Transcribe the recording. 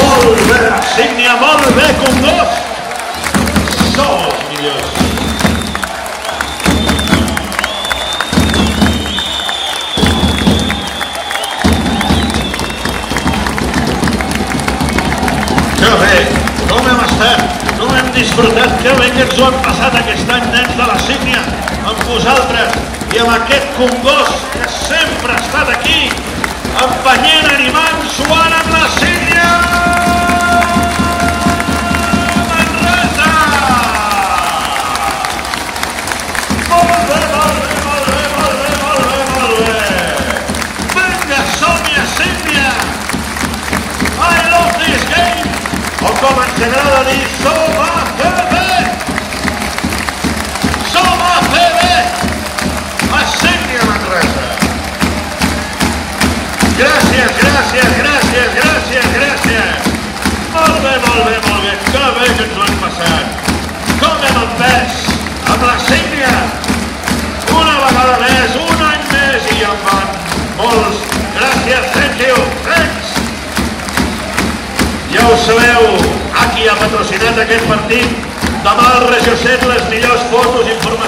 Molt bé, Sígnia, molt bé, Congost. Sou els millors. Que bé, com hem estat, com hem disfrutat, que bé que ens ho hem passat aquest any, nens de la Sígnia, amb vosaltres i amb aquest Congost que sempre ha estat aquí, empenyent, animant, suant amb la Sígnia! Manresa! Molt bé, molt bé, molt bé, molt bé, molt bé, molt bé! Vinga, som-hi, Sígnia! I love this game! O com ens agrada dir, som a fer bé! Som a fer bé! A Sígnia, Manresa! Gràcies, gràcies, gràcies, gràcies, gràcies! Molt bé, molt bé, molt bé! Que bé que ens ho hem passat! Com hem empès amb la Sígnia! Una vegada més, un any més i en van molts. Gràcies, thank you, thanks! Ja ho sabeu, qui ha patrocinat aquest partit. Demà al Regió 7 les millors fotos i informacions.